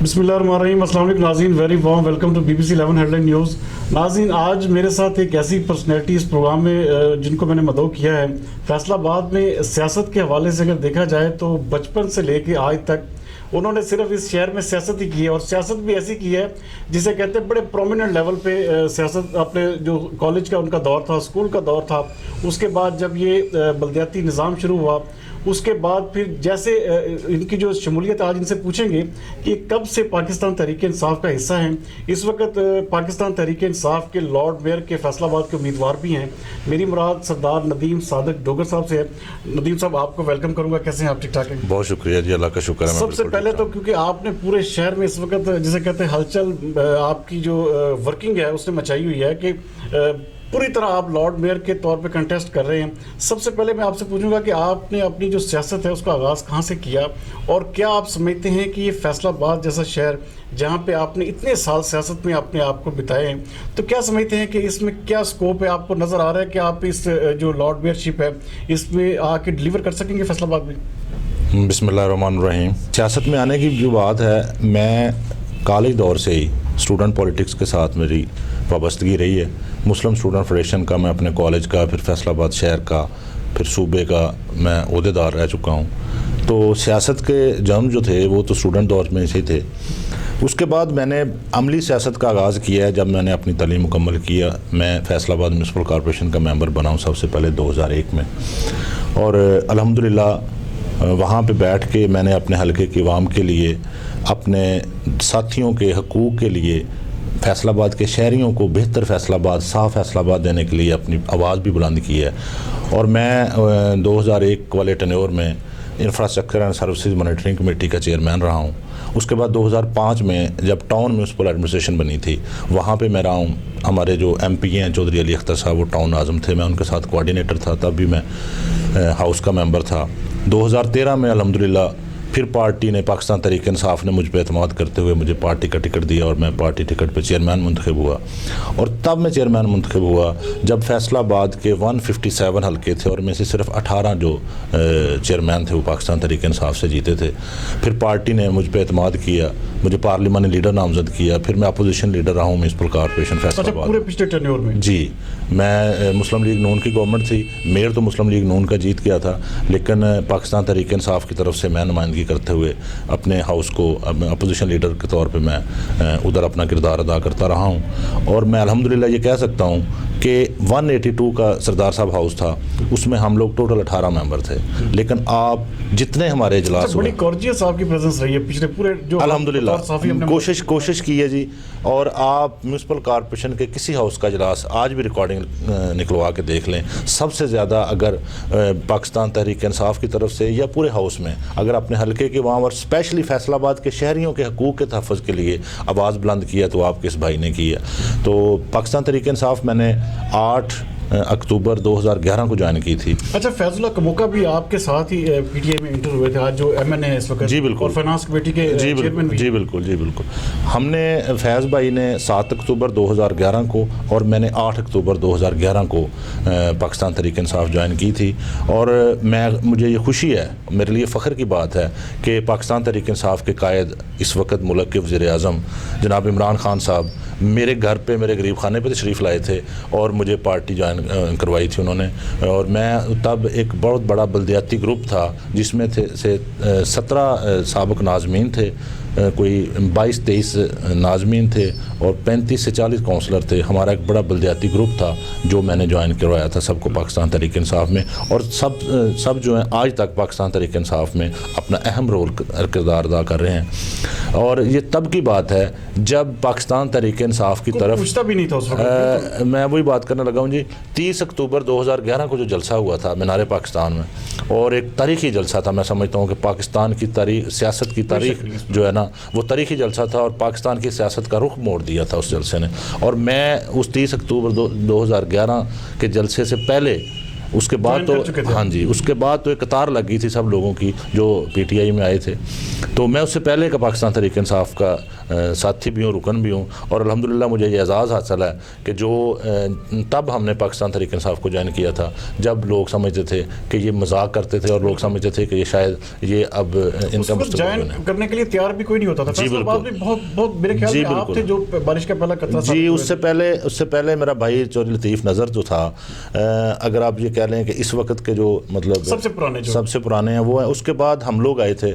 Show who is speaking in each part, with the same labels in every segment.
Speaker 1: बिस्मिल्लाहिर्रहमानिर्रहीम। अस्सलाम वालेकुम नाज़रीन, very warm welcome to BBC 11 headline news. नाज़रीन, आज मेरे साथ एक ऐसी पर्सनैलिटी इस प्रोग्राम में जिनको मैंने मदऊ किया है। फैसलाबाद में सियासत के हवाले से अगर देखा जाए तो बचपन से लेके आज तक उन्होंने सिर्फ इस शहर में सियासत ही की है, और सियासत भी ऐसी की है जिसे कहते हैं बड़े प्रोमिनेंट लेवल पे सियासत। अपने जो कॉलेज का उनका दौर था, स्कूल का दौर था, उसके बाद जब ये बलदियाती निज़ाम शुरू हुआ, उसके बाद फिर जैसे इनकी जो शमूलियत, आज इनसे पूछेंगे कि कब से पाकिस्तान तहरीक इंसाफ का हिस्सा हैं। इस वक्त पाकिस्तान तहरीक इंसाफ के लॉर्ड मेयर के फैसलाबाद के उम्मीदवार भी हैं। मेरी मुराद सरदार नदीम सादिक डोगर साहब से है। नदीम साहब, आपको वेलकम करूंगा। कैसे हैं आप? ठीक ठाक हैं?
Speaker 2: बहुत शुक्रिया जी, अल्लाह का शुक्र है।
Speaker 1: सबसे पहले तो क्योंकि आपने पूरे शहर में इस वक्त जिसे कहते हैं हलचल, आपकी जो वर्किंग है उसने मचाई हुई है कि पूरी तरह आप लॉर्ड मेयर के तौर पे कंटेस्ट कर रहे हैं। सबसे पहले मैं आपसे पूछूंगा कि आपने अपनी जो सियासत है उसका आगाज़ कहाँ से किया, और क्या आप समझते हैं कि ये फैसलाबाद जैसा शहर जहाँ पे आपने इतने साल सियासत में अपने आप को बिताए हैं, तो क्या समझते हैं कि इसमें क्या स्कोप है? आपको नज़र आ रहा है कि आप इस जो लॉर्ड मेयरशिप है इसमें आके डिलीवर कर सकेंगे फैसलाबाद में?
Speaker 2: बिस्मिल्लाहिर्रहमानिर्रहीम। सियासत में आने की जो बात है, मैं कॉलेज दौर से ही स्टूडेंट पॉलिटिक्स के साथ मेरी वाबस्तगी रही है। मुस्लिम स्टूडेंट फेडरेशन का मैं अपने कॉलेज का, फिर फैसलाबाद शहर का, फिर सूबे का मैं ओहदेदार रह चुका हूँ। तो सियासत के जन्म जो थे वो तो स्टूडेंट दौर में से थे। उसके बाद मैंने अमली सियासत का आगाज़ किया है। जब मैंने अपनी तालीम मुकम्मल किया, मैं फैसलाबाद म्यूनसिपल कॉरपोरेशन का मेंबर बना हूँ सबसे पहले 2001 में, और अल्हम्दुलिल्लाह वहाँ पे बैठ के मैंने अपने हलके की आवाम के लिए, अपने साथियों के हकूक़ के लिए, फैसलाबाद के शहरियों को बेहतर फैसलाबाद, साफ़ फैसलाबाद देने के लिए अपनी आवाज़ भी बुलंद की है। और मैं 2001 वाले टेन्योर में infrastructure and services monitoring committee का चेयरमैन रहा हूँ। उसके बाद 2005 में जब टाउन म्यूनसिपल एडमिनिस्ट्रेशन बनी थी, वहाँ पे मैं रहा हूँ। हमारे जो MP हैं चौधरी अली अख्तर साहब, वो टाउन नाज़िम थे, मैं उनके साथ कोऑर्डिनेटर था। तब भी मैं हाउस का मेंबर था। 2013 में अल्हम्दुलिल्लाह फिर पार्टी ने, पाकिस्तान तहरीक इंसाफ ने मुझ पर एतमाद करते हुए मुझे पार्टी का टिकट दिया, और मैं पार्टी टिकट पे चेयरमैन मुंतखब हुआ। और तब मैं चेयरमैन मुंतखब हुआ जब फैसलाबाद के 157 हल्के थे, और में से सिर्फ 18 जो चेयरमैन थे वो पाकिस्तान तहरीक इंसाफ से जीते थे। फिर पार्टी ने मुझ पर एतमाद किया, मुझे पार्लिमानी लीडर नामजद किया। फिर मैं अपोजिशन लीडर रहा हूँ म्यूनसिपल कॉरपोरेशन फैसलाबाद।
Speaker 1: पूरे पिछले टेन्योर में? जी,
Speaker 2: मैं मुस्लिम लीग नून की गवर्नमेंट थी, मेयर तो मुस्लिम लीग नून का जीत गया था, लेकिन पाकिस्तान तहरीक इंसाफ की तरफ से मैं नुमाइंदगी करते हुए अपने हाउस को अपोजिशन लीडर के तौर पे मैं उधर अपना किरदार अदा करता रहा हूँ। और मैं अल्हम्दुलिल्लाह ये कह सकता हूँ कि 182 का सरदार साहब हाउस था, उसमें हम लोग टोटल 18 मेंबर थे। लेकिन आप जितने हमारे इजलास
Speaker 1: बड़ी कॉर्जियस आपकी प्रेजेंस रही है पिछले पूरे जो
Speaker 2: अल्हम्दुलिल्लाह कोशिश की है जी। और आप म्यूनसिपल कॉरपोरेशन के किसी हाउस का इजलास आज भी रिकॉर्डिंग निकलवा के देख लें, सबसे ज़्यादा अगर पाकिस्तान तहरीक इंसाफ की तरफ से या पूरे हाउस में अगर अपने हल्के के वहाँ और स्पेशली फैसलाबाद के शहरियों के हकूक़ के तहफ़्फ़ुज़ के लिए आवाज़ बुलंद किया तो आपके इस भाई ने की है। तो पाकिस्तान तहरीक इंसाफ मैंने 8 अक्टूबर 2011 को ज्वाइन की थी।
Speaker 1: अच्छा, फैजुल्ला कमोका भी आपके साथ ही PTI में इंटर हुए थे, आज जो MN है इस वक्त?
Speaker 2: जी बिल्कुल।
Speaker 1: और फाइनेंस कमेटी के चेयरमैन भी?
Speaker 2: जी बिल्कुल। हमने फैज़ भाई ने 7 अक्टूबर 2011 को और मैंने 8 अक्टूबर 2011 को पाकिस्तान तहरीक इंसाफ ज्वाइन की थी। और मुझे ये खुशी है, मेरे लिए फ़ख्र की बात है कि पाकिस्तान तहरीक इंसाफ के कायद इस वक्त मुल्क के वज़ीर-ए-आज़म जनाब इमरान खान साहब मेरे घर पे, मेरे गरीब खाने पे तशरीफ़ लाए थे और मुझे पार्टी ज्वाइन करवाई थी उन्होंने। और मैं तब एक बहुत बड़ा बलदियाती ग्रुप था जिसमें थे 17 साबिक़ नाज़मीन थे, कोई 22-23 नाज़मीन थे और 35 से 40 काउंसलर थे। हमारा एक बड़ा बलदियाती ग्रुप था जो मैंने ज्वाइन करवाया था सबको पाकिस्तान तहरीक इंसाफ में। और सब जो हैं आज तक पाकिस्तान तहरीक इंसाफ में अपना अहम रोल किरदार अदा कर रहे हैं। और ये तब की बात है जब पाकिस्तान तहरीक इंसाफ की तरफ
Speaker 1: पूछता भी नहीं था उस वक्त।
Speaker 2: मैं वही बात करने लगा हूँ जी। 30 अक्टूबर 2011 को जो जलसा हुआ था मीनार पाकिस्तान में, और एक तारीखी जलसा था, मैं समझता हूँ कि पाकिस्तान की सियासत की तारीख जो है ना, वो तारीखी जलसा था और पाकिस्तान की सियासत का रुख मोड़ दिया था उस जलसे ने। और मैं उस 30 अक्टूबर 2011 के जलसे से पहले उसके बाद
Speaker 1: Join कर चुके
Speaker 2: तो
Speaker 1: थे।
Speaker 2: हाँ जी, उसके बाद तो एक कतार लग गई थी सब लोगों की जो पीटीआई में आए थे। तो मैं उससे पहले का पाकिस्तान तहरीक इंसाफ का साथी भी हूँ, रुकन भी हूँ, और अल्हम्दुलिल्लाह मुझे ये एजाज़ हासिल है कि जो तब हमने पाकिस्तान तहरीक इंसाफ को ज्वाइन किया था जब लोग समझते थे कि ये मजाक करते थे और लोग समझते थे कि ये शायद ये अब इनका मुस्तकबिल
Speaker 1: ज्वाइन
Speaker 2: बने।
Speaker 1: करने के लिए तैयार भी कोई नहीं होता था।
Speaker 2: जी,
Speaker 1: फैसलाबाद
Speaker 2: बिल्कुल।
Speaker 1: में बहुत बहुत मेरे ख्याल
Speaker 2: जी,
Speaker 1: में आप थे
Speaker 2: बिल्कुल।
Speaker 1: जो बारिश का पहला खतरा
Speaker 2: जी,
Speaker 1: साबित हुए
Speaker 2: उससे पहले मेरा भाई चौधरी लतीफ़ नज़र जो था, अगर आप ये कह लें कि इस वक्त के जो मतलब सबसे पुराने हैं वो हैं। उसके बाद हम लोग आए थे,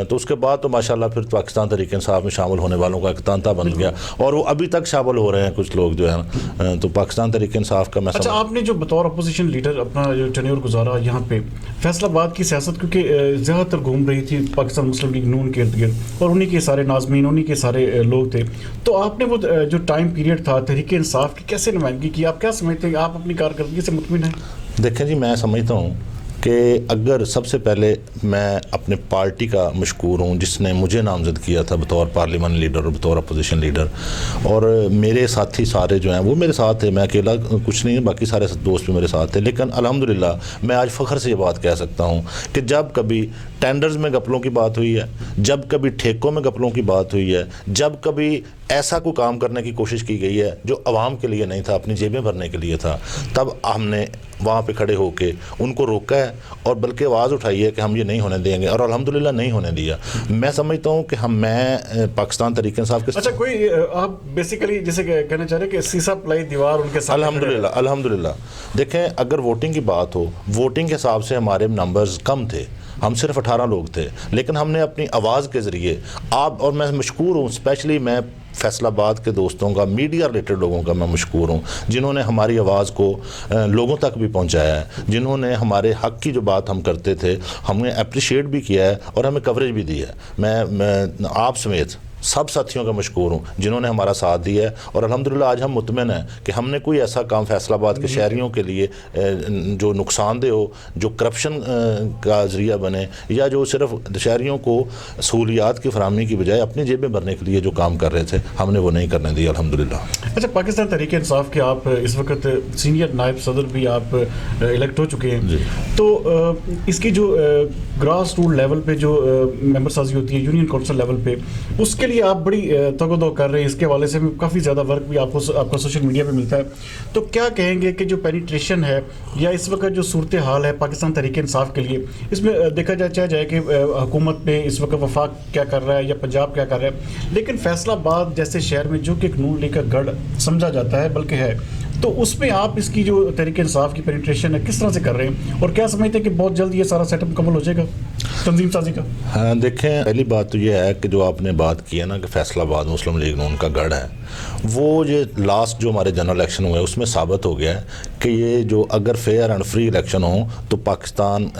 Speaker 2: तो उसके बाद तो माशाल्लाह फिर पाकिस्तान तहरीक इंसाफ में शामिल होने वालों का एक तांता बन गया, और वो अभी तक शामिल हो रहे हैं कुछ लोग जो है। तो पाकिस्तान तहरीक इंसाफ का मैं
Speaker 1: अच्छा, आपने जो बतौर अपोजिशन लीडर अपना जो टेन्योर गुजारा यहाँ पे, फैसलाबाद की सियासत क्योंकि ज़्यादातर घूम रही थी पाकिस्तान मुस्लिम लीग नून के इर्द गिर्द, और उन्हीं के सारे नाज़मीन, उन्हीं के सारे लोग थे, तो आपने वो जो टाइम पीरियड था तहरीक इंसाफ की कैसे नुमाइंदगी की? आप क्या समझते हैं, आप अपनी कारकर्दगी से मुतमिन हैं?
Speaker 2: देखें जी, मैं समझता हूँ कि अगर सबसे पहले मैं अपने पार्टी का मशकूर हूँ जिसने मुझे नामज़द किया था बतौर पार्लियामेंट लीडर और बतौर अपोजिशन लीडर, और मेरे साथी सारे जो हैं वो मेरे साथ थे, मैं अकेला कुछ नहीं, बाकी सारे दोस्त भी मेरे साथ थे। लेकिन अल्हम्दुलिल्लाह मैं आज फ़ख्र से ये बात कह सकता हूँ कि जब कभी टेंडर्स में गपलों की बात हुई है, जब कभी ठेकों में गपलों की बात हुई है, जब कभी ऐसा कोई काम करने की कोशिश की गई है जो आवाम के लिए नहीं था, अपनी जेबें भरने के लिए था, तब हमने वहाँ पे खड़े होके उनको रोका है और बल्कि आवाज़ उठाई है कि हम ये नहीं होने देंगे, और अल्हम्दुलिल्लाह नहीं होने दिया। मैं समझता हूँ कि मैं पाकिस्तान तहरीक इंसाफ के
Speaker 1: अच्छा, कोई आप बेसिकली जैसे कहना चाह रहे हैं कि सीसा प्लाई दीवार उनके साथ,
Speaker 2: अल्हम्दुलिल्लाह देखें, अगर वोटिंग की बात हो, वोटिंग के हिसाब से हमारे नंबर्स कम थे, हम सिर्फ 18 लोग थे, लेकिन हमने अपनी आवाज़ के ज़रिए आप, और मैं मशकूर हूँ, स्पेशली मैं फैसलाबाद के दोस्तों का, मीडिया रिलेटेड लोगों का मैं मशकूर हूँ जिन्होंने हमारी आवाज़ को लोगों तक भी पहुँचाया है, जिन्होंने हमारे हक़ की जो बात हम करते थे हमें अप्रिशिएट भी किया है और हमें कवरेज भी दी है। मैं आप समेत सब साथियों का मशकूर हूँ जिन्होंने हमारा साथ दिया है, और अल्हम्दुलिल्लाह आज हम मुतमिन हैं कि हमने कोई ऐसा काम फैसलाबाद के शहरियों के लिए जो नुकसानदेह हो, जो करप्शन का ज़रिया बने, या जो सिर्फ शहरियों को सहूलियात की फराहमी की बजाय अपनी जेबें भरने के लिए जो काम कर रहे थे, हमने वो नहीं करने दिया अल्हम्दुलिल्लाह।
Speaker 1: अच्छा, पाकिस्तान तहरीक इंसाफ के आप इस वक्त सीनियर नायब सदर भी आप इलेक्ट हो चुके हैं, तो इसकी जो ग्रास रूट लेवल पे जो मेंबर साजी होती है यूनियन काउंसिल लेवल पे, उसके लिए आप बड़ी तगदो कर रहे हैं, इसके हवाले से भी काफ़ी ज़्यादा वर्क भी आपको सोशल मीडिया पे मिलता है, तो क्या कहेंगे कि जो पेनिट्रेशन है या इस वक्त जो सूरत हाल है पाकिस्तान तहरीक इंसाफ के लिए, इसमें देखा जाए कि हुकूमत पे इस वक्त वफाक क्या कर रहा है या पंजाब क्या कर रहा है, लेकिन फैसलाबाद जैसे शहर में जो कि एक नून लीग का गढ़ समझा जाता है, बल्कि है, तो उसमें आप इसकी जो तहरीक इंसाफ की पेनिट्रेशन है किस तरह से कर रहे हैं, और क्या समझते हैं कि बहुत जल्द ये सारा सेटअप मुकम्मल हो जाएगा तंजीम साजी का?
Speaker 2: हाँ, देखें, पहली बात तो ये है कि जो आपने बात की है ना कि फैसलाबाद मुस्लिम लीग नून का गढ़ है, वो ये लास्ट जो हमारे जनरल इलेक्शन हुए उसमें साबित हो गया है कि ये जो अगर फेयर एंड फ्री इलेक्शन हो तो पाकिस्तान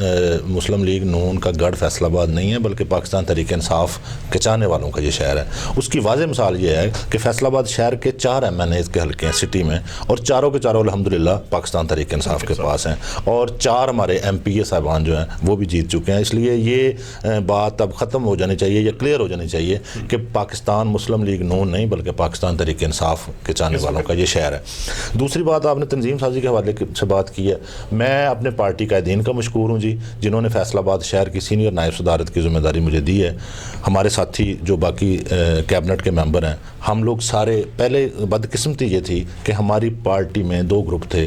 Speaker 2: मुस्लिम लीग नून का गढ़ फैसलाबाद नहीं है, बल्कि पाकिस्तान तहरीक इंसाफ के चाहने वालों का ये शहर है। उसकी वाज़ेह मिसाल ये है कि फैसलाबाद शहर के 4 MNA के हल्के हैं सिटी में, और चारों के चारों अल्हम्दुलिल्लाह पाकिस्तान तहरीक इंसाफ के पास हैं, और 4 हमारे MPA साहिबान जो हैं वो भी जीत चुके हैं। इसलिए ये बात अब ख़त्म हो जानी चाहिए, ये क्लियर हो जानी चाहिए कि पाकिस्तान मुस्लिम लीग नून नहीं बल्कि पाकिस्तान तहरीक इंसाफ के चाहने वालों का ये शहर है। दूसरी बात, आपने तंजीम साजी के हवाले से बात की है, मैं अपने पार्टी कायदीन का मशकूर हूँ जी, जिन्होंने फैसलाबाद शहर की सीनियर नायब सदारत की ज़िम्मेदारी मुझे दी है। हमारे साथी जो बाकी कैबिनेट के मेंबर हैं, हम लोग सारे, पहले बदकिस्मती ये थी कि हमारी पार्टी में 2 ग्रुप थे,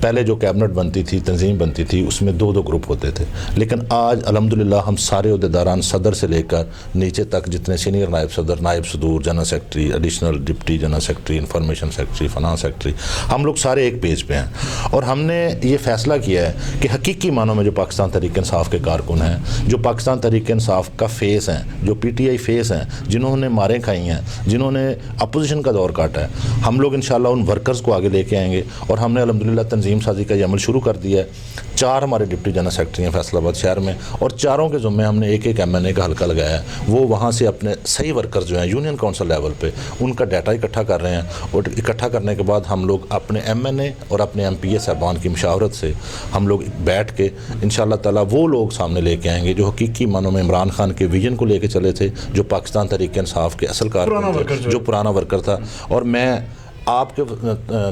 Speaker 2: पहले जो कैबिनेट बनती थी, तंजीम बनती थी, उसमें 2-2 ग्रुप होते थे, लेकिन आज अल्हम्दुलिल्लाह हम सारे अहदेदारान सदर से लेकर नीचे तक जितने सीनियर नायब सदर, नायब सदूर, general secretary, additional deputy general secretary, information secretary, finance secretary, हम लोग सारे एक पेज पे हैं, और हमने ये फैसला किया है कि हकीकी मानों में जो पाकिस्तान तहरीक इंसाफ के कारकुन हैं, जो पाकिस्तान तहरीक इंसाफ का फेस हैं, जो PTI फेस हैं, जिन्होंने मारें खाई हैं, जिन्होंने अपोजिशन का दौर काटा है, हम लोग इंशाल्लाह उन वर्कर्स को आगे लेके आएंगे, और हमने अल्हम्दुलिल्लाह तंजीम साजी का ये अमल शुरू कर दिया है। 4 हमारे डिप्टी जनरल सेक्रेटरी हैं फैसलाबाद शहर में, और चारों के ज़ुम्मे हमने एक MNA का हल्का लगाया है, वो वहाँ से अपने सही वर्कर्स जो हैं यूनियन काउंसिल लेवल पे उनका डाटा इकट्ठा कर रहे हैं, और इकट्ठा करने के बाद हम लोग अपने MNA और अपने MPA साहबान की मशावरत से हम लोग बैठ के इंशाअल्लाह ताला वो लोग सामने लेके आएंगे जो हकीकी मानों में इमरान खान के विजन को लेके चले थे, जो पाकिस्तान तहरीक इंसाफ के असल कारकुन थे, जो पुराना वर्कर था। और मैं आपके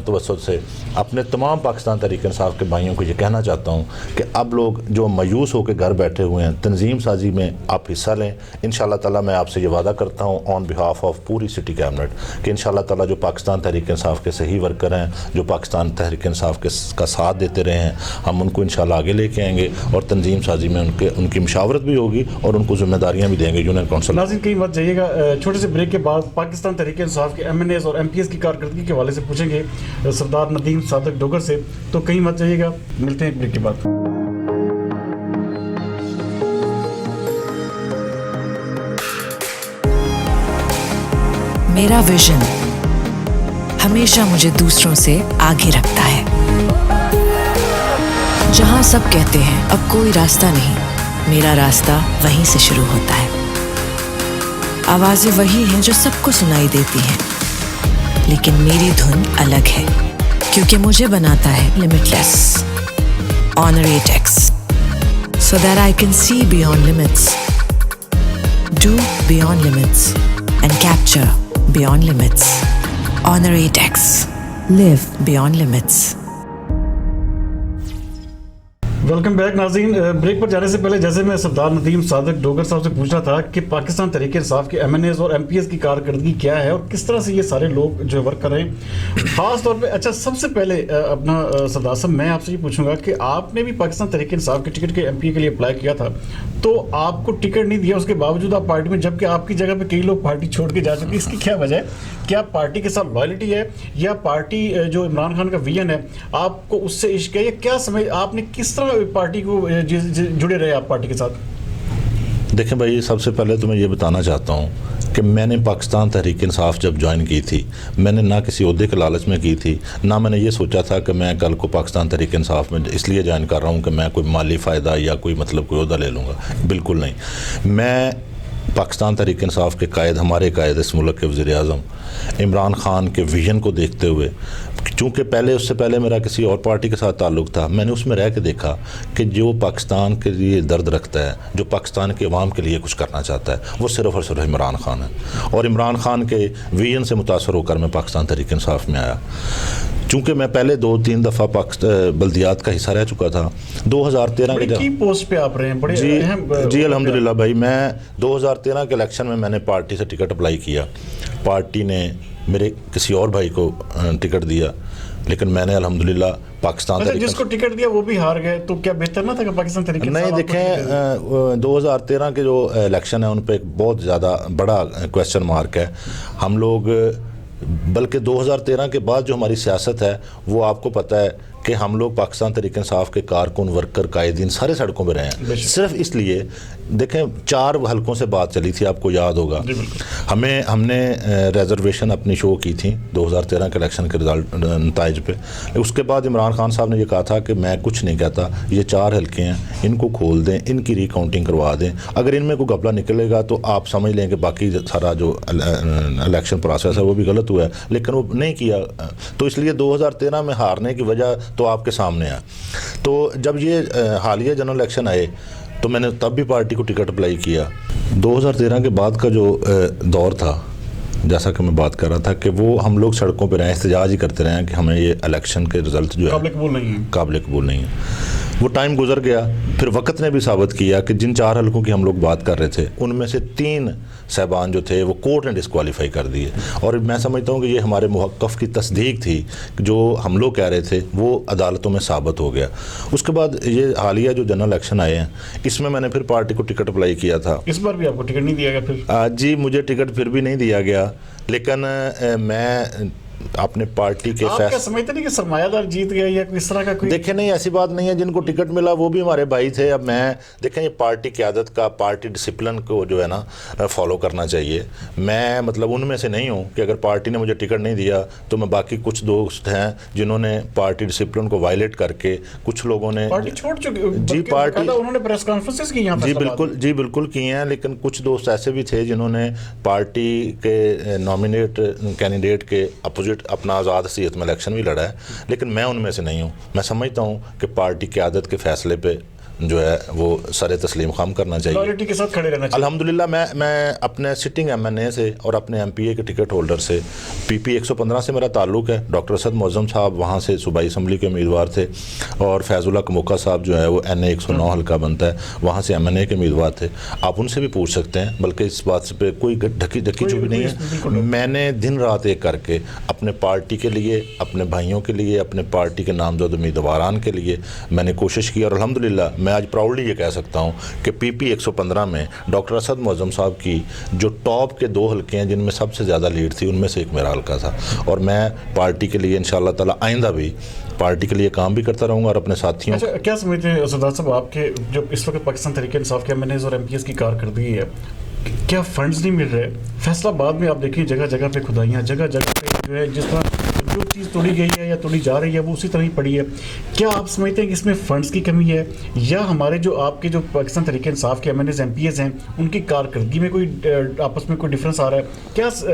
Speaker 2: तवज्जो से अपने तमाम पाकिस्तान तहरीक इंसाफ के भाइयों को ये कहना चाहता हूँ कि अब लोग जो मायूस होकर घर बैठे हुए हैं, तंजीम साजी में आप हिस्सा लें। इंशाअल्लाह ताला मैं आपसे ये वादा करता हूँ ऑन बिहाफ ऑफ पूरी सिटी कैबिनेट कि इंशाअल्लाह ताला जो पाकिस्तान तहरीक इंसाफ के सही वर्कर हैं, जो पाकिस्तान तहरीक इंसाफ का साथ देते रहे हैं, हम उनको इंशाअल्लाह आगे लेके आएंगे और तंजीम साजी में उनकी मशावरत भी होगी और उनको जिम्मेदारियाँ भी देंगे यूनियन काउंसिल।
Speaker 1: नाज़रीन कहीं मत जाइएगा, छोटे से ब्रेक के बाद पाकिस्तान तहरीक इंसाफ के MNAs और MPs की कारकर्दगी के हवाले से पूछेंगे सरदार नदीम सादक डोगर से, तो कहीं मत जाइएगा, मिलते हैं ब्रेक के बाद।
Speaker 3: मेरा विजन हमेशा मुझे दूसरों से आगे रखता है। जहां सब कहते हैं अब कोई रास्ता नहीं, मेरा रास्ता वहीं से शुरू होता है। आवाजें वही हैं जो सबको सुनाई देती हैं, लेकिन मेरी धुन अलग है, क्योंकि मुझे बनाता है limitless Honor eight X, so that I can see beyond limits, do beyond limits and capture beyond limits. Honor eight X, live beyond limits.
Speaker 1: Welcome back नाज़रीन। ब्रेक पर जाने से पहले जैसे मैं सरदार नदीम सादक डोगर साहब से पूछ रहा था कि पाकिस्तान तहरीक इंसाफ के MNAs और MPs की कारकर्दगी क्या है और किस तरह से ये सारे लोग जो वर्क कर रहे हैं ख़ास तौर पे। अच्छा, सबसे पहले अपना सरदार साहब मैं आपसे ये पूछूंगा कि आपने भी पाकिस्तान तहरीक इंसाफ के टिकट के MP के लिए अप्लाई किया था, तो आपको टिकट नहीं दिया, उसके बावजूद आप पार्टी में, जबकि आपकी जगह पे कई लोग पार्टी छोड़ के जा चुके, इसकी क्या वजह है? क्या पार्टी के साथ लॉयल्टी है या पार्टी जो इमरान खान का विजन है आपको उससे इश्क है, या क्या समझ आपने किस तरह पार्टी को जुड़े रहे आप पार्टी के साथ?
Speaker 2: देखें भाई, सबसे पहले तो मैं ये बताना चाहता हूँ कि मैंने पाकिस्तान तहरीक इंसाफ जब ज्वाइन की थी, मैंने ना किसी ओहदे के लालच में की थी, ना मैंने ये सोचा था कि मैं कल को पाकिस्तान तहरीक इंसाफ में इसलिए ज्वाइन कर रहा हूँ कि मैं कोई माली फ़ायदा या कोई कोई ओहदा ले लूँगा। बिल्कुल नहीं। मैं पाकिस्तान तहरीक इंसाफ के कायद, हमारे कायद इस मुल्क के वज़ीर-ए-आज़म इमरान खान के विजन को देखते हुए, चूँकि उससे पहले मेरा किसी और पार्टी के साथ ताल्लुक़ था, मैंने उसमें रह के देखा कि जो पाकिस्तान के लिए दर्द रखता है, जो पाकिस्तान के अवाम के लिए कुछ करना चाहता है, वो सिर्फ़ और सिर्फ इमरान खान है। और इमरान खान के विजन से मुतासर होकर मैं पाकिस्तान तहरीक इंसाफ में आया। चूँकि मैं पहले 2-3 दफ़ा बल्दियात का हिस्सा रह चुका था। 2013
Speaker 1: के पोस्ट पे आप रहे हैं, बड़े
Speaker 2: जी अल्हम्दुलिल्लाह भाई। मैं 2013 के इलेक्शन में मैंने पार्टी से टिकट अप्लाई किया, पार्टी ने मेरे किसी और भाई को टिकट दिया, लेकिन मैंने अल्हम्दुलिल्लाह पाकिस्तान
Speaker 1: जिसको टिकट दिया वो भी हार गए, तो क्या बेहतर ना था कि पाकिस्तान तहरीक इंसाफ?
Speaker 2: नहीं, देखें 2013 के जो इलेक्शन है उन पर एक बहुत ज़्यादा बड़ा क्वेश्चन मार्क है। हम लोग, बल्कि 2013 के बाद जो हमारी सियासत है वो आपको पता है कि हम लोग पाकिस्तान तहरीक इंसाफ के कारकुन, वर्कर, कायदीन सारे सड़कों पर रहे हैं, सिर्फ इसलिए। देखें 4 हलकों से बात चली थी, आपको याद होगा। हमने रिजर्वेशन अपनी शो की थी 2013 के इलेक्शन के रिजल्ट नताइज पे। उसके बाद इमरान खान साहब ने ये कहा था कि मैं कुछ नहीं कहता, ये 4 हलके हैं, इनको खोल दें, इनकी रिकाउंटिंग करवा दें, अगर इनमें कोई घपला निकलेगा तो आप समझ लें कि बाकी सारा जो इलेक्शन प्रोसेस है वो भी गलत हुआ है। लेकिन वो नहीं किया, तो इसलिए 2013 में हारने की वजह तो आपके सामने है। तो जब ये हालिया जनरल इलेक्शन आए तो मैंने तब भी पार्टी को टिकट अप्लाई किया। 2013 के बाद का जो दौर था, जैसा कि मैं बात कर रहा था कि वो हम लोग सड़कों पर रहे, एहतजाज ही करते रहे कि हमें ये इलेक्शन के रिज़ल्ट जो है काबिल कबूल नहीं है। वो टाइम गुजर गया, फिर वक्त ने भी साबित किया कि जिन 4 हलकों की हम लोग बात कर रहे थे उनमें से 3 साहबान जो थे वो कोर्ट ने डिस्क्वालीफाई कर दिए। और मैं समझता हूँ कि ये हमारे मुहक्कफ़ की तस्दीक थी, जो हम लोग कह रहे थे वो अदालतों में साबित हो गया। उसके बाद ये हालिया जो जनरल इलेक्शन आए हैं, इसमें मैंने फिर पार्टी को टिकट अप्लाई किया था।
Speaker 1: इस बार भी आपको टिकट नहीं दिया गया फिर?
Speaker 2: जी, मुझे टिकट फिर भी नहीं दिया गया, लेकिन मैं अपने पार्टी के
Speaker 1: क्या समझते नहीं कि सरमायादार जीत गया या इस तरह का कोई?
Speaker 2: देखें, नहीं, ऐसी बात नहीं है। जिनको टिकट मिला वो भी हमारे भाई थे। अब मैं देखें, ये पार्टी क़यादत का, पार्टी डिसिप्लिन को जो है ना फॉलो करना चाहिए। मैं मतलब उनमें से नहीं हूँ कि अगर पार्टी ने मुझे टिकट नहीं दिया तो मैं, बाकी कुछ दोस्त हैं जिन्होंने पार्टी डिसिप्लिन को वायलेट करके, कुछ लोगों ने
Speaker 1: पार्टी छोड़ चुके।
Speaker 2: जी, पार्टी
Speaker 1: उन्होंने प्रेस कॉन्फ्रेंसेस की यहाँ
Speaker 2: जी बिल्कुल की हैं, लेकिन कुछ दोस्त ऐसे भी थे जिन्होंने पार्टी के नॉमिनेट कैंडिडेट के अपोजिट अपना आज़ाद सीयत में इलेक्शन भी लड़ा है, लेकिन मैं उनमें से नहीं हूँ। मैं समझता हूँ कि पार्टी क़यादत के फ़ैसले पे जो है वो सर तस्लीम खाम करना चाहिए,
Speaker 1: लॉयल्टी के साथ खड़े रहना चाहिए।
Speaker 2: अल्हम्दुलिल्लाह मैं अपने सिटिंग MNA से और अपने MPA के टिकट होल्डर से PP 115 से मेरा ताल्लुक़ है। डॉक्टर असद मौज़म साहब वहाँ से सूबाई असम्बली के उम्मीदवार थे और फैज़ुल्लाह कमोका साहब जो है वो NA 109 हल्का बनता है, वहाँ से MNA के उम्मीदवार थे। आप उनसे भी पूछ सकते हैं, बल्कि इस बात पे कोई ढकी चुपी नहीं है। मैंने दिन रात एक करके अपने पार्टी के लिए, अपने भाइयों के लिए, अपने पार्टी के नामजद उम्मीदवारान के लिए मैंने कोशिश की और अल्हम्दुलिल्लाह मैं आज प्राउडली ये कह सकता हूँ कि PP 115 में डॉक्टर असद मौज़म साहब की जो टॉप के 2 हल्के हैं जिनमें सबसे ज़्यादा लीड थी, उनमें से एक मेरा हल्का था और मैं पार्टी के लिए इंशाअल्लाह ताला आइंदा भी पार्टी के लिए काम भी करता रहूँगा और अपने साथियों।
Speaker 1: अच्छा, क्या समझते हैं सरदार साहब आपके जो इस वक्त पाकिस्तान तहरीक इंसाफ के MNAs और MPs की कारकर्दगी है, क्या फंड्स नहीं मिल रहे? फैसलाबाद में आप देखिए जगह जगह पे खुदाइयाँ, जगह जगह पे जो है जिस तरह जो चीज़ तोड़ी गई है या तोड़ी जा रही है वो उसी तरह ही पड़ी है। क्या आप समझते हैं कि इसमें फंड्स की कमी है या हमारे जो आपके जो पाकिस्तान तहरीक इंसाफ के MNAs MPs हैं उनकी कारकर्दगी में कोई आपस में कोई डिफरेंस आ रहा है?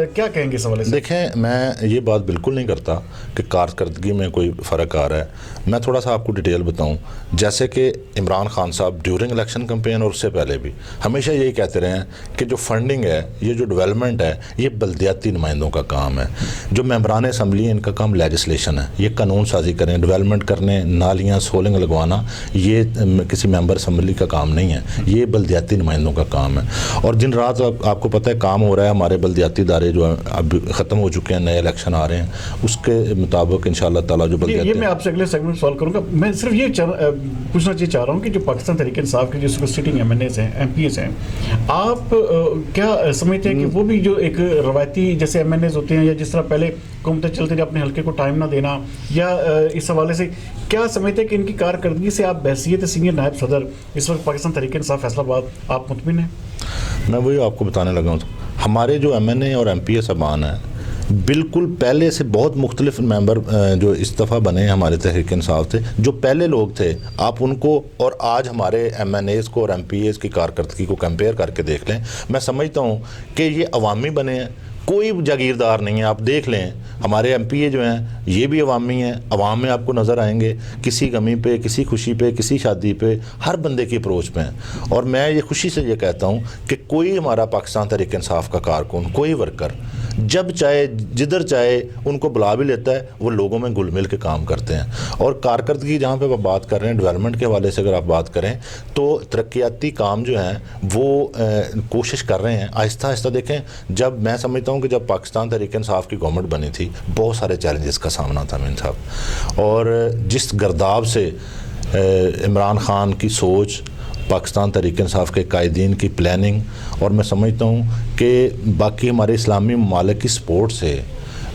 Speaker 1: क्या कहेंगे इस हवाले से?
Speaker 2: देखें, मैं ये बात बिल्कुल नहीं करता कि कारकर्दगी में कोई फ़र्क आ रहा है। मैं थोड़ा सा आपको डिटेल बताऊं। जैसे कि इमरान खान साहब ड्यूरिंग इलेक्शन कैंपेन और उससे पहले भी हमेशा यही कहते रहे हैं कि जो फंडिंग है, ये जो डेवलपमेंट है, ये बल्दियाती नुमाइंदों का काम है। जो मेंबरान असम्बली हैं इनका काम लेजिस्लेशन है, ये कानून साजी करें, डेवलपमेंट करने, नालियाँ सोलिंग लगवाना, ये किसी मेंबर असम्बली का काम नहीं है, ये बल्दियाती नुमाइंदों का काम है। और दिन रात आपको पता है काम हो रहा है। हमारे बल्दियाती इदारे जो अब ख़त्म हो चुके हैं, नए इलेक्शन आ रहे हैं, उसके मुताबिक इंशाअल्लाह ताला जो
Speaker 1: ये मैं आपसे अगले सेगमेंट सॉल्व करूंगा। मैं सिर्फ ये पूछना चाह रहा हूँ कि जो पाकिस्तान तहरीक इंसाफ के जो सिटिंग MNAs हैं, MPs हैं, आप क्या समझते हैं कि वो भी जो एक रवायती जैसे MNAs होते हैं या जिस तरह पहले घूमते चलते अपने हल्के को टाइम ना देना, या इस हवाले से क्या समझते हैं कि इनकी कारकर्दगी से आप बहसीयत सीनियर नायब सदर इस वक्त पाकिस्तान तहरीक इंसाफ फैसलाबाद आप मुतमिन हैं?
Speaker 2: मैं वही आपको बताने लगा हूँ। हमारे जो MNA और MPA सामान हैं बिल्कुल पहले से बहुत मुख्तलिफ मेंबर जो इस दफ़ा बने हमारे तहरीक इंसाफ थे, जो पहले लोग थे, आप उनको और आज हमारे MNAs को और MPAs की कारकर्दगी को कंपेयर करके देख लें। मैं समझता हूँ कि ये अवामी बने हैं, कोई जागीरदार नहीं है। आप देख लें हमारे MPA जो हैं ये भी अवामी हैं, अवाम में आपको नज़र आएंगे, किसी गमी पे, किसी खुशी पे, किसी शादी पे, हर बंदे की अप्रोच पे हैं। और मैं ये खुशी से ये कहता हूँ कि कोई हमारा पाकिस्तान तहरीक इंसाफ का कारकुन, कोई वर्कर जब चाहे जिधर चाहे उनको बुला भी लेता है, वो लोगों में घुल मिल के काम करते हैं। और कारकर्दगी जहाँ पे आप बात कर रहे हैं, डेवलपमेंट के हवाले से अगर आप बात करें तो तरक्याती काम जो हैं वो कोशिश कर रहे हैं आहिस्ता आहिस्ता। देखें, जब मैं समझता हूँ कि जब पाकिस्तान तहरीक इंसाफ की गवर्नमेंट बनी थी, बहुत सारे चैलेंजेस का सामना था मीन साहब, और जिस गर्दाब से इमरान खान की सोच, पाकिस्तान तहरीक इंसाफ के कायदीन की प्लानिंग, और मैं समझता हूँ कि बाकी हमारे इस्लामी ममालिक की सपोर्ट से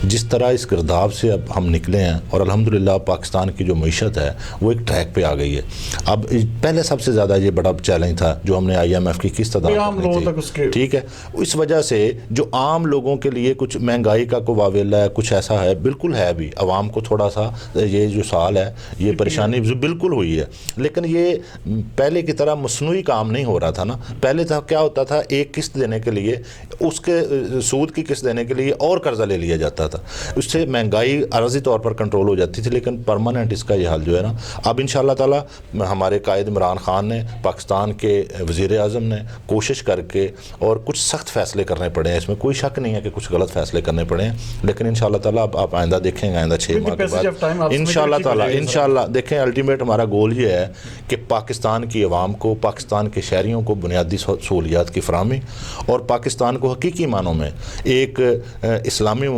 Speaker 2: जिस तरह इस गिरदाव से अब हम निकले हैं, और अल्हम्दुलिल्लाह पाकिस्तान की जो मईशत है वो एक ट्रैक पे आ गई है। अब पहले सबसे ज़्यादा ये बड़ा चैलेंज था जो हमने IMF की किस तरह, ठीक है, इस वजह से जो आम लोगों के लिए कुछ महंगाई का को वावेला है, कुछ ऐसा है, बिल्कुल है भी, आवाम को थोड़ा सा ये जो साल है ये परेशानी बिल्कुल हुई है। लेकिन ये पहले की तरह मसनूई काम नहीं हो रहा था ना। पहले था क्या होता था, एक किस्त देने के लिए उसके सूद की किस्त देने के लिए और कर्जा ले लिया जाता था, उससे महंगाई अर्जी तौर पर कंट्रोल हो जाती थी। लेकिन परमानेंट इसका ये हाल जो है ना, अब इंशाअल्लाह ताला हमारे कायद इमरान खान ने, पाकिस्तान के वज़ीर आज़म ने कोशिश करके और कुछ सख्त फैसले करने पड़े हैं, इसमें कोई शक नहीं है कि कुछ गलत फैसले करने पड़े हैं। लेकिन इंशाअल्लाह ताला अब आप आइंदा देखेंगे, आइंदा 6 माह के बाद इंशाअल्लाह ताला, इंशाअल्लाह देखें, अल्टीमेट हमारा गोल ये है कि पाकिस्तान की आवाम को, पाकिस्तान के शहरियों को बुनियादी सहूलियात की फराहमी, और पाकिस्तान को हकीकी मानों में एक इस्लामी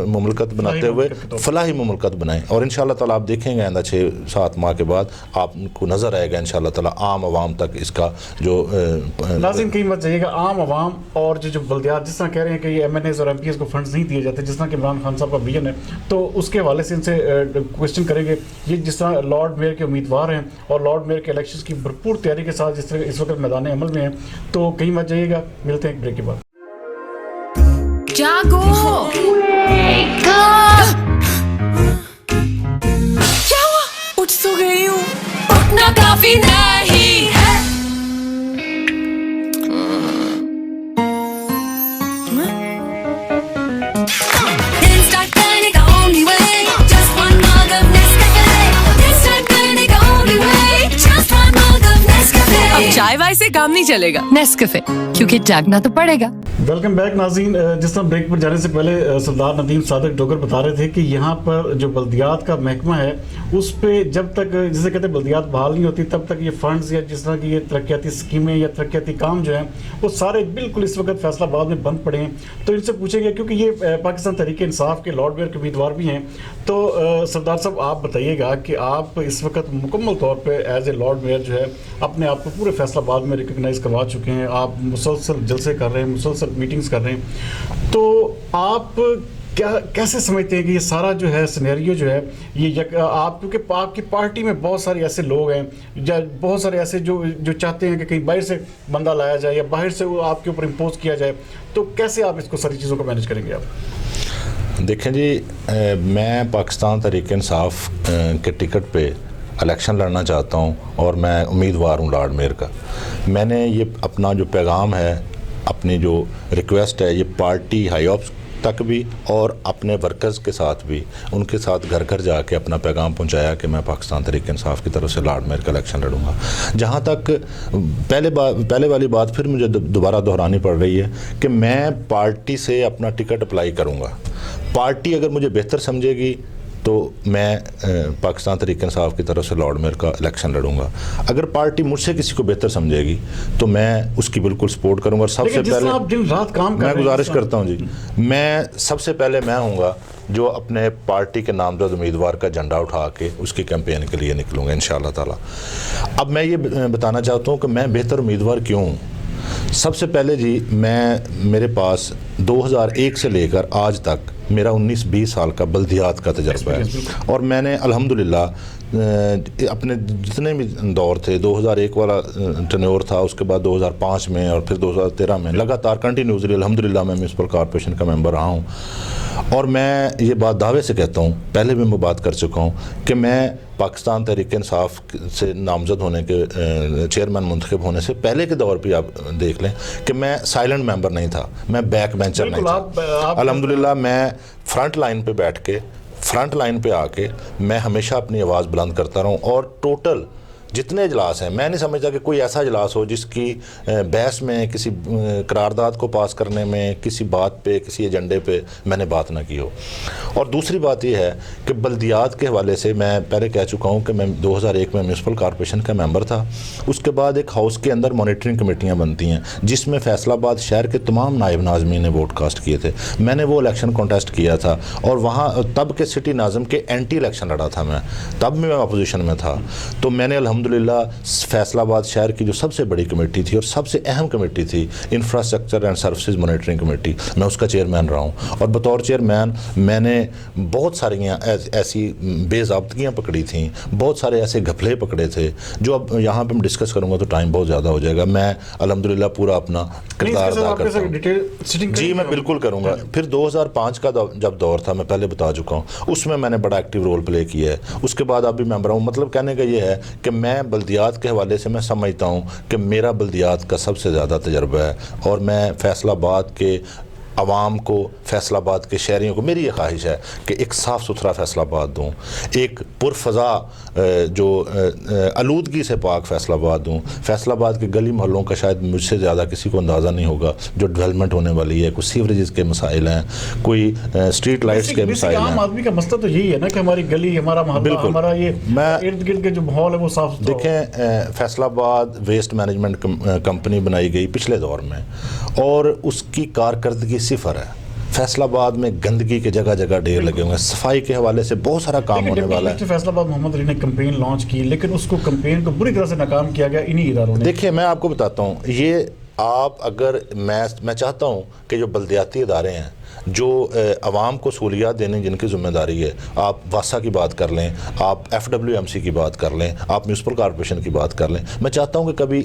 Speaker 2: मुमलकत बनाते हुए फलाही मुमलकत बनाएं। और इंशाअल्लाह ताला आप देखेंगे आइंदा 6-7 माह के बाद आपको नज़र आएगा इंशाअल्लाह ताला आम आवाम तक इसका जो
Speaker 1: लाजिम कहीं मत जाइएगा, आम आवाम और जो बल्दियात जिस तरह कह रहे हैं कि ये MNAs और MPs को फंड्स नहीं दिए जाते, जिस तरह कि इमरान खान साहब का विजन है, तो उसके हवाले से इनसे क्वेश्चन करेंगे। ये जिस तरह लॉर्ड मेयर के उम्मीदवार हैं और लॉर्ड मेयर के इलेक्शन की भरपूर तैयारी के साथ जिस तरह इस वक्त मैदान अमल में है, तो कहीं मत जाइएगा। मिलते हैं एक ब्रेक के बाद।
Speaker 4: जागो, क्या हुआ? उठ तो गई हूँ, उठना काफी नहीं है। Instant करने का only way, just one mug of Nescafe. Instant करने का only way, just one mug of Nescafe. चाय वाय से काम नहीं चलेगा, नेस्कैफे, क्योंकि जागना तो पड़ेगा।
Speaker 1: वेलकम बैक नाज़रीन। जिस तरह ब्रेक पर जाने से पहले सरदार नदीम सादिक डोगर बता रहे थे कि यहाँ पर जो बल्दियात का महकमा है उस पे जब तक, जिसे कहते हैं, बल्दियात बहाल नहीं होती तब तक ये फंड्स या जिस तरह की ये तरक्याती स्कीमें या तरक्याती काम जो हैं वो सारे बिल्कुल इस वक्त फैसलाबाद में बंद पड़े हैं। तो इनसे पूछेंगे, क्योंकि ये पाकिस्तान तहरीक इंसाफ के लॉर्ड मेयर के उम्मीदवार भी हैं, तो सरदार साहब आप बताइएगा कि आप इस वक्त मुकम्मल तौर पर एज ए लॉर्ड मेयर जो है अपने आप को पूरे फैसलाबाद में रिकगनाइज करवा चुके हैं, आप मुसलसल जलसे कर रहे हैं, मुसलसल मीटिंग्स कर रहे हैं, तो आप कैसे समझते हैं कि ये सारा जो है सिनेरियो जो है ये आप, क्योंकि आपकी पार्टी में बहुत सारे ऐसे लोग हैं या बहुत सारे ऐसे जो चाहते हैं कि कहीं बाहर से बंदा लाया जाए या बाहर से वो आपके ऊपर इम्पोज किया जाए, तो कैसे आप इसको सारी चीज़ों को मैनेज करेंगे आप?
Speaker 2: देखें जी, मैं पाकिस्तान तहरीक इंसाफ के टिकट पे इलेक्शन लड़ना चाहता हूँ और मैं उम्मीदवार हूँ लॉर्ड मेयर का। मैंने ये अपना जो पैगाम है, अपनी जो रिक्वेस्ट है, ये पार्टी हाई ऑप्स तक भी और अपने वर्कर्स के साथ भी, उनके साथ घर घर जाके अपना पैगाम पहुंचाया कि मैं पाकिस्तान तहरीक इंसाफ की तरफ से लॉर्ड मेयर का इलेक्शन लड़ूंगा। जहां तक पहले वाली बात फिर मुझे दोबारा दोहरानी पड़ रही है कि मैं पार्टी से अपना टिकट अप्लाई करूंगा। पार्टी अगर मुझे बेहतर समझेगी तो मैं पाकिस्तान तहरीक इंसाफ की तरफ से लॉर्ड मेयर का इलेक्शन लड़ूंगा। अगर पार्टी मुझसे किसी को बेहतर समझेगी तो मैं उसकी बिल्कुल सपोर्ट करूंगा। और सबसे पहले
Speaker 1: आप दिन रात काम कर
Speaker 2: मैं गुजारिश करता हूं जी, मैं सबसे पहले मैं हूँगा जो अपने पार्टी के नामजद उम्मीदवार का झंडा उठा के उसकी कैंपेन के लिए निकलूँगा इंशाअल्लाह ताला। अब मैं ये बताना चाहता हूँ कि मैं बेहतर उम्मीदवार क्यों हूँ। सबसे पहले जी, मेरे पास 2001 से लेकर आज तक मेरा 19-20 साल का बल्दियात का तजर्बा है और मैंने अल्हम्दुलिल्लाह अपने जितने भी दौर थे, 2001 वाला टेन्योर था, उसके बाद 2005 में और फिर 2013 में लगातार कंटिन्यूसली अल्हम्दुलिल्लाह मैं म्यूनसिपल कॉर्पोरेशन का मेंबर रहा हूँ। और मैं ये बात दावे से कहता हूँ, पहले भी मैं बात कर चुका हूँ कि मैं पाकिस्तान तहरीक इंसाफ से नामजद होने के चेयरमैन मुंतखब होने से पहले के दौर भी आप देख लें कि मैं साइलेंट मेंबर नहीं था, मैं बैक बेंचर नहीं था। अल्हम्दुलिल्लाह मैं फ्रंट लाइन पे बैठ के, फ्रंट लाइन पे आके मैं हमेशा अपनी आवाज़ बुलंद करता रहूं। और टोटल जितने इजलास हैं, मैं नहीं समझता कि कोई ऐसा इजलास हो जिसकी बहस में, किसी करारदाद को पास करने में, किसी बात पे, किसी एजेंडे पे मैंने बात ना की हो। और दूसरी बात यह है कि बल्दियात के हवाले से मैं पहले कह चुका हूँ कि मैं 2001 में म्यूनसिपल कॉर्पोरेशन का मेंबर था। उसके बाद एक हाउस के अंदर मॉनिटरिंग कमेटियाँ बनती हैं जिसमें फैसलाबाद शहर के तमाम नायब नाज़मीन ने वोट कास्ट किए थे। मैंने वो इलेक्शन कॉन्टेस्ट किया था और वहाँ तब के सिटी नाज़म के एंटी इलेक्शन लड़ा था मैं, तब भी मैं अपोजिशन में था। तो मैंने अल्हम्दुलिल्लाह फैसलाबाद शहर की जो सबसे बड़ी कमेटी थी और सबसे अहम कमेटी थी infrastructure and services monitoring committee, मैं उसका चेयरमैन रहा हूँ। और बतौर चेयरमैन मैंने बहुत सारी ऐसी बेज़ाब्तगियाँ पकड़ी थी, बहुत सारे ऐसे घपले पकड़े थे जो अब यहाँ पे मैं डिस्कस करूँगा तो टाइम बहुत ज़्यादा हो जाएगा। मैं अल्हम्दुलिल्लाह पूरा अपना किरदार अदा करता हूँ जी, मैं बिल्कुल करूँगा। फिर 2005 का जब दौर था, मैं पहले बता चुका हूँ, उसमें मैंने बड़ा एक्टिव रोल प्ले किया है। उसके बाद अब भी मेंबर हूँ। मतलब कहने का ये है कि मैं बल्दियात के हवाले से मैं समझता हूँ कि मेरा बल्दियात का सबसे ज़्यादा तजर्बा है और मैं फैसलाबाद के आवाम को, फैसलाबाद के शहरियों को, मेरी ये ख्वाहिश है कि एक साफ़ सुथरा फैसलाबाद दूँ, एक पुरफ़ज़ा जो आलूदगी से पाक फैसलाबाद दूँ। फैसलाबाद के गली मोहल्लों का शायद मुझसे ज़्यादा किसी को अंदाज़ा नहीं होगा जो डेवलपमेंट होने वाली है। कुछ सीवरेज के मसाइल हैं, कोई स्ट्रीट लाइट्स के मसाइल हैं।
Speaker 1: आम आदमी का मसला तो यही है ना कि हमारी गली, हमारा मोहल्ला, हमारा ये इर्द गिर्द के जो माहौल है वो साफ सुथरा।
Speaker 2: देखें, फैसलाबाद वेस्ट मैनेजमेंट कंपनी बनाई गई पिछले दौर में और उसकी कारकर्दगी सिफर है। फैसलाबाद में गंदगी के जगह जगह ढेर लगे हुए हैं। सफाई के हवाले से बहुत सारा काम होने वाला है।
Speaker 1: फैसलाबाद मोहम्मद अली ने कैंपेन लॉन्च की, लेकिन उसको कैंपेन को बुरी तरह से नाकाम किया गया इन्हीं इदारों ने।
Speaker 2: देखिए, मैं आपको बताता हूँ, ये आप अगर मैं चाहता हूँ कि जो बल्दियाती इदारे हैं, जो आवाम को सहूलियात देने जिनकी ज़िम्मेदारी है, आप वासा की बात कर लें, आप FWMC की बात कर लें, आप म्यूनसिपल कॉर्पोरेशन की बात कर लें। मैं चाहता हूं कि कभी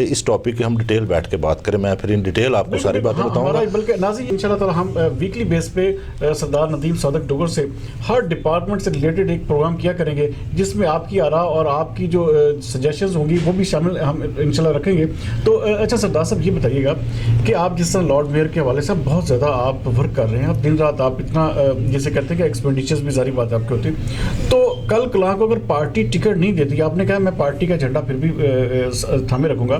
Speaker 2: इस टॉपिक की हम डिटेल बैठ के बात करें। मैं फिर इन डिटेल आपको सारी बातें बताऊंगा।
Speaker 1: बल्कि नाज़रीन, इंशाल्लाह ताला हम वीकली बेस पे सरदार नदीम सादिक डोगर से हर डिपार्टमेंट से रिलेटेड एक प्रोग्राम किया करेंगे जिसमें आपकी आरा और आपकी जो सजेशंस होंगी वो भी शामिल हम इंशाल्लाह रखेंगे। तो अच्छा सरदार साहब, ये बताइएगा कि आप जिस तरह लॉर्ड मेयर के हवाले से बहुत ज़्यादा आप वर्क वर्क कर रहे हैं, आप दिन रात आप इतना जैसे कहते हैं कि एक्सपेंडिचर्स भी सारी बात आपके होती है, तो कल कला को अगर पार्टी टिकट नहीं देती, आपने कहा मैं पार्टी का झंडा फिर भी थामे रखूंगा,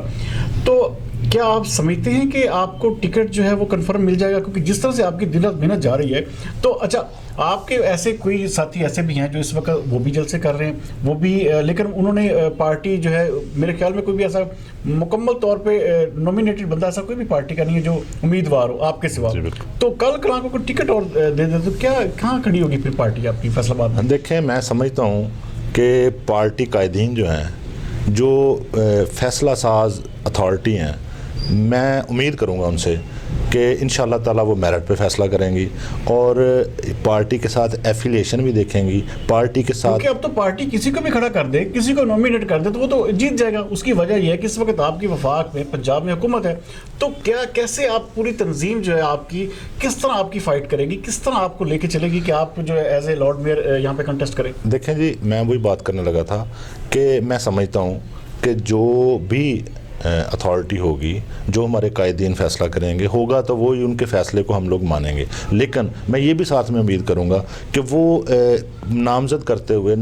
Speaker 1: तो क्या आप समझते हैं कि आपको टिकट जो है वो कंफर्म मिल जाएगा? क्योंकि जिस तरह से आपकी दिन रात मेहनत जा रही है, तो अच्छा आपके ऐसे कोई साथी ऐसे भी हैं जो इस वक्त वो भी जलसे कर रहे हैं, वो भी लेकिन उन्होंने पार्टी जो है, मेरे ख्याल में कोई भी ऐसा मुकम्मल तौर पे नॉमिनेटेड बंदा ऐसा कोई भी पार्टी का नहीं है जो उम्मीदवार हो आपके सिवा, तो कल कलाकों को टिकट और दे दे तो क्या कहाँ खड़ी होगी फिर पार्टी आपकी फैसलाबाद में?
Speaker 2: देखें, मैं समझता हूँ कि पार्टी कायदीन जो हैं, जो फैसला साज अथॉरिटी हैं, मैं उम्मीद करूँगा उनसे कि इंशाअल्लाह ताला वो मेरिट पे फैसला करेंगी और पार्टी के साथ एफिलिएशन भी देखेंगी, पार्टी के साथ,
Speaker 1: क्योंकि अब तो पार्टी किसी को भी खड़ा कर दे, किसी को नॉमिनेट कर दे तो वो तो जीत जाएगा। उसकी वजह यह है कि इस वक्त आपकी वफाक में पंजाब में हुकूमत है, तो क्या कैसे आप पूरी तंजीम जो है आपकी किस तरह आपकी फाइट करेगी, किस तरह आपको लेके चलेगी कि आप जो है एज ए लॉर्ड मेयर यहाँ पे कंटेस्ट करें?
Speaker 2: देखें जी, मैं वही बात करने लगा था कि मैं समझता हूँ कि जो भी अथॉरिटी होगी, जो हमारे कायदीन फैसला करेंगे, होगा तो वो ही उनके फ़ैसले को हम लोग मानेंगे। लेकिन मैं ये भी साथ में उम्मीद करूँगा कि वो नामज़द करते हुए,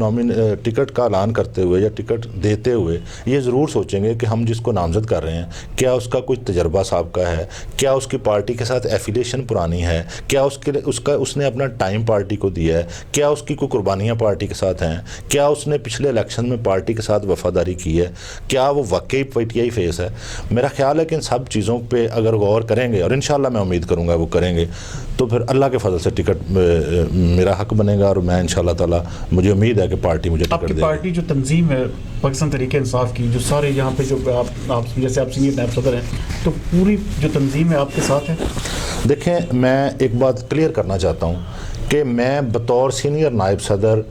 Speaker 2: टिकट का ऐलान करते हुए या टिकट देते हुए ये ज़रूर सोचेंगे कि हम जिसको नामज़द कर रहे हैं, क्या उसका कुछ तजर्बा साबिक़ा है, क्या उसकी पार्टी के साथ एफिलिएशन पुरानी है, क्या उसने अपना टाइम पार्टी को दिया है, क्या उसकी कोई कुर्बानियाँ पार्टी के साथ हैं, क्या उसने पिछले इलेक्शन में पार्टी के साथ वफादारी की है, क्या वो वाकई पीटीआई फेस है। मेरा ख्याल है कि इन सब चीज़ों पे अगर गौर करेंगे, और इंशाल्लाह मैं उम्मीद करूँगा वो करेंगे, तो फिर अल्लाह के फजल से टिकट मेरा हक बनेगा और मैं इंशाल्लाह ताला, मुझे उम्मीद है कि पार्टी मुझे टिकट देगी।
Speaker 1: पार्टी जो तंजीम है पाकिस्तान तहरीक इंसाफ की, जो सारे यहाँ पे जो आप जैसे आप सीनियर नायब सदर हैं, तो पूरी जो तंजीम है आपके साथ है?
Speaker 2: देखें, मैं एक बात क्लियर करना चाहता हूँ कि मैं बतौर सीनियर नायब सदर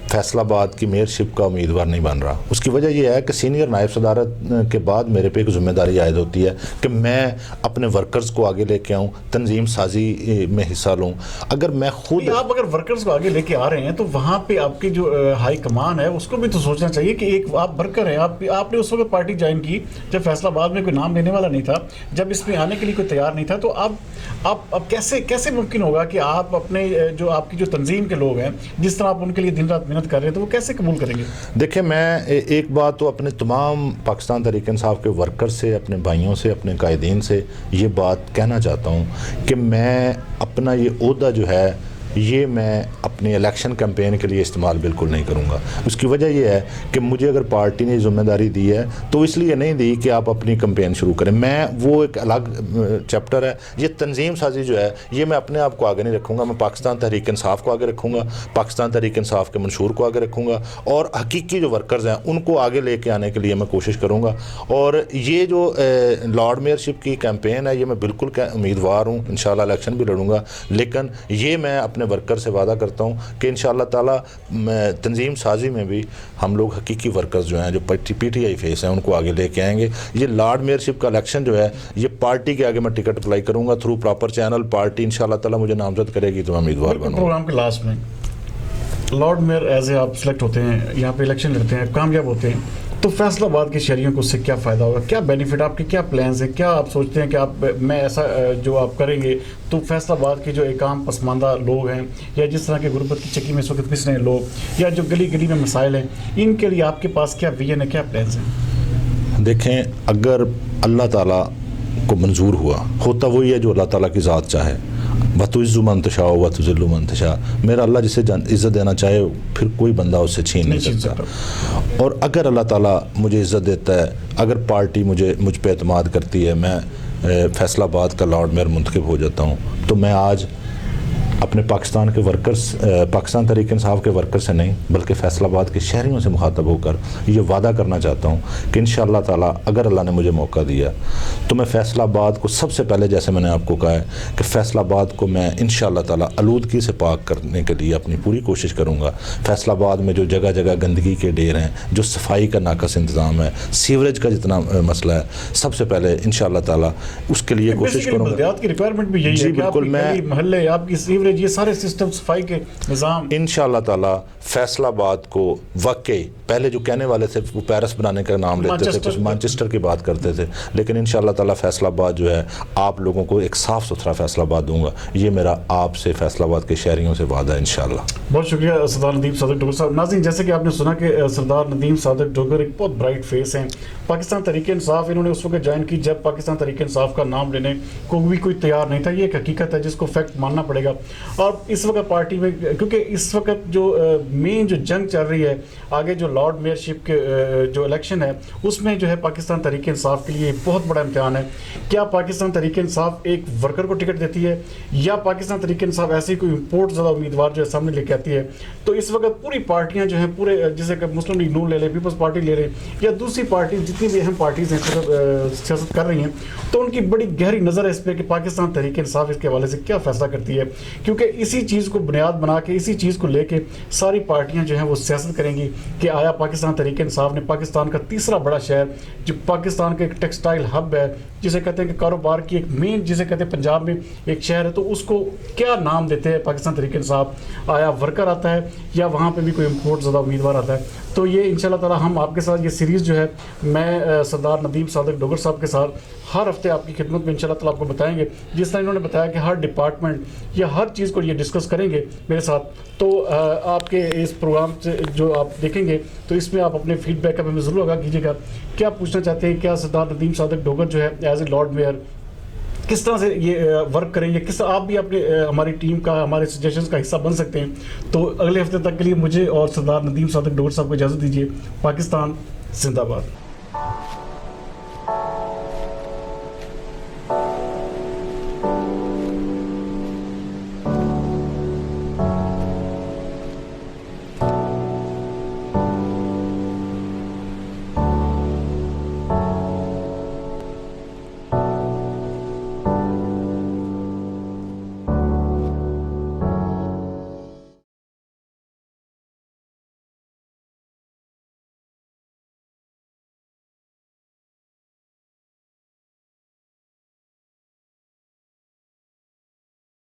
Speaker 2: फैसलाबाद की मेयरशिप का उम्मीदवार नहीं बन रहा। उसकी वजह यह है कि सीनियर नायब सदारत के बाद मेरे पे एक ज़िम्मेदारी आयद होती है कि मैं अपने वर्कर्स को आगे लेके आऊँ, तंजीम साजी में हिस्सा लूँ। अगर मैं खुद,
Speaker 1: आप अगर वर्कर्स को आगे लेके आ रहे हैं तो वहाँ पे आपकी जो हाई कमान है उसको भी तो सोचना चाहिए कि एक आप वर्कर हैं, आपने उस वक्त पार्टी ज्वाइन की जब फैसलाबाद में कोई नाम देने वाला नहीं था, जब इसमें आने के लिए कोई तैयार नहीं था, तो अब कैसे मुमकिन होगा कि आप अपने जो आपकी जो तंजीम के लोग हैं, जिस तरह आप उनके लिए दिन रात मेहनत कर रहे हैं, तो वो कैसे कबूल करेंगे?
Speaker 2: देखिए, मैं एक बात तो अपने तमाम पाकिस्तान तहरीक इंसाफ के वर्कर से, अपने भाइयों से, अपने कायदीन से ये बात कहना चाहता हूँ कि मैं अपना ये ओहदा जो है ये मैं अपने इलेक्शन कैंपेन के लिए इस्तेमाल बिल्कुल नहीं करूँगा। उसकी वजह यह है कि मुझे अगर पार्टी ने ज़िम्मेदारी दी है तो इसलिए नहीं दी कि आप अपनी कैंपेन शुरू करें। मैं वो एक अलग चैप्टर है, ये तंजीम साजी जो है ये मैं अपने आप को आगे नहीं रखूँगा। मैं पाकिस्तान तहरीक इंसाफ को आगे रखूँगा, पाकिस्तान तहरीक इंसाफ के मंशूर को आगे रखूँगा और हकीकी जो वर्कर्स हैं उनको आगे लेके आने के लिए मैं कोशिश करूँगा। और ये जो लॉर्ड मेयरशिप की कैंपेन है ये मैं बिल्कुल उम्मीदवार हूँ, इंशाल्लाह इलेक्शन भी लड़ूँगा, लेकिन ये मैं अपने वर्कर से वादा करता हूँ कि इंशाअल्लाह ताला तंजीम साजी में भी हम लोग हकीकी वर्कर्स जो हैं, जो पीटीआई फेस हैं, उनको आगे लेके आएंगे। ये लॉर्ड मेयरशिप का इलेक्शन जो है ये पार्टी के आगे मैं टिकट अप्लाई करूँगा थ्रू प्रॉपर चैनल। पार्टी इंशाअल्लाह ताला मुझे नामजद करेगी तो मैं उम्मीदवार बनूँगा।
Speaker 1: प्रोग्राम के लास्ट में लॉर्ड मेयर एज ए आप सेलेक्ट होते हैं, यहाँ पे इलेक्शन लड़ते हैं, कामयाब होते हैं, तो फैसलाबाद के शहरियों को उससे क्या फ़ायदा होगा, क्या बेनिफिट, आपके क्या प्लान्स हैं, क्या आप सोचते हैं कि आप मैं ऐसा जो आप करेंगे तो फैसलाबाद के जो एक आम पसमानदा लोग हैं या जिस तरह के गुर्बत की चक्की में इस वक्त पिस रहे हैं लोग या जो गली गली में मसाइल हैं, इनके लिए आपके पास क्या विजन है, क्या प्लान्स हैं?
Speaker 2: देखें, अगर अल्लाह ताला को मंजूर होता वही है जो अल्लाह ताला की ज़ात चाहे। वतुइज़्ज़ु मन तशा व तुज़िल्लु मन तशा। मेरा अल्लाह जिसे इज़्ज़त देना चाहे फिर कोई बंदा उससे छीन नहीं सकता। और अगर अल्लाह ताला मुझे इज़्ज़त देता है, अगर पार्टी मुझ पे एतमाद करती है, मैं फैसलाबाद का लॉर्ड मेयर मुंतखब हो जाता हूँ, तो मैं आज अपने पाकिस्तान के वर्कर्स, पाकिस्तान तहरीक इंसाफ के वर्कर से नहीं बल्कि फैसलाबाद के शहरियों से मुखातब होकर ये वादा करना चाहता हूँ कि इंशाअल्लाह ताला अगर अल्लाह ने मुझे मौका दिया तो मैं फैसलाबाद को सबसे पहले, जैसे मैंने आपको कहा है कि फैसलाबाद को मैं इंशाअल्लाह ताला आलूदगी से पाक करने के लिए अपनी पूरी कोशिश करूँगा। फैसलाबाद में जो जगह जगह गंदगी के ढेर हैं, जो सफाई का नाकस इंतज़ाम है, सीवरेज का जितना मसला है, सबसे पहले इंशाअल्लाह ताला उसके लिए कोशिश करूँगा।
Speaker 1: रिक्वायरमेंट भी यही है कि बिल्कुल मैं महल्ले आपकी सीवरेज, ये सारे सिस्टम, सफाई के निज़ाम।
Speaker 2: इंशाअल्लाह ताला फैसलाबाद को वाकई पहले जो कहने वाले थे वो पेरिस बनाने का नाम लेते थे, कुछ मैनचेस्टर की बात करते थे, लेकिन इंशाअल्लाह ताला फैसलाबाद जो है आप लोगों को एक साफ़ सुथरा फैसलाबाद दूंगा। ये मेरा आपसे फैसलाबाद के शहरियों से वादा है इंशाअल्लाह।
Speaker 1: बहुत शुक्रिया सरदार नदीम सादिक डोगर साहब। नाज़रीन, जैसे कि आपने सुना कि सरदार नदीम सादिक डोगर एक बहुत ब्राइट फेस हैं। पाकिस्तान तहरीक इंसाफ इन्होंने उस वक्त ज्वाइन की जब पाकिस्तान तहरीक इंसाफ का नाम लेने को भी कोई तैयार नहीं था। ये एक हकीकत है जिसको फैक्ट मानना पड़ेगा। और इस वक्त पार्टी में, क्योंकि इस वक्त जो मेन जो जंग चल रही है आगे, जो लॉर्ड मेयरशिप के जो इलेक्शन है उसमें जो है पाकिस्तान तहरीक इंसाफ के लिए बहुत बड़ा इम्तिहान है। क्या पाकिस्तान तहरीक इंसाफ एक वर्कर को टिकट देती है या पाकिस्तान तहरीक इंसाफ ऐसे ही कोई इम्पोर्ट ज़्यादा उम्मीदवार जो है सामने लेके आती है? तो इस वक्त पूरी पार्टियां जो हैं, पूरे जैसे कि मुस्लिम लीग नून ले लें, पीपल्स पार्टी ले लें या दूसरी पार्टी जितनी भी अहम पार्टीज़ हैं सियासत कर रही हैं, तो उनकी बड़ी गहरी नज़र है इस पर कि पाकिस्तान तहरीक इंसाफ इसके हवाले से क्या फैसला करती है। क्योंकि इसी चीज़ को बुनियाद बना के, इसी चीज़ को लेके सारी पार्टियां जो हैं वो सियासत करेंगी कि आया पाकिस्तान तहरीक इंसाफ ने पाकिस्तान का तीसरा बड़ा शहर, जो पाकिस्तान का एक टेक्सटाइल हब है, जिसे कहते हैं कि कारोबार की एक मेन, जिसे कहते हैं पंजाब में एक शहर है, तो उसको क्या नाम देते हैं पाकिस्तान तहरीक इंसाफ? आया वर्कर आता है या वहाँ पे भी कोई इम्पोर्ट ज़्यादा उम्मीदवार आता है? तो ये इंशाल्लाह ताला हम आपके साथ ये सीरीज़ जो है मैं सरदार नदीम सादिक डोगर साहब के साथ हर हफ्ते आपकी खिदमत में इंशाल्लाह ताला आपको बताएंगे। जिस तरह इन्होंने बताया कि हर डिपार्टमेंट या हर चीज़ को ये डिस्कस करेंगे मेरे साथ, तो आपके इस प्रोग्राम से जो आप देखेंगे तो इसमें आप अपने फीडबैक का हमें ज़रूर आगाह कीजिएगा। क्या पूछना चाहते हैं, क्या सरदार नदीम सादिक डोगर जो है एज ए लॉर्ड मेयर किस तरह से ये वर्क करेंगे, किस आप भी अपने हमारी टीम का, हमारे सजेशंस का हिस्सा बन सकते हैं। तो अगले हफ्ते तक के लिए मुझे और सरदार नदीम सादिक डोगर साहब को इजाज़त दीजिए। पाकिस्तान जिंदाबाद।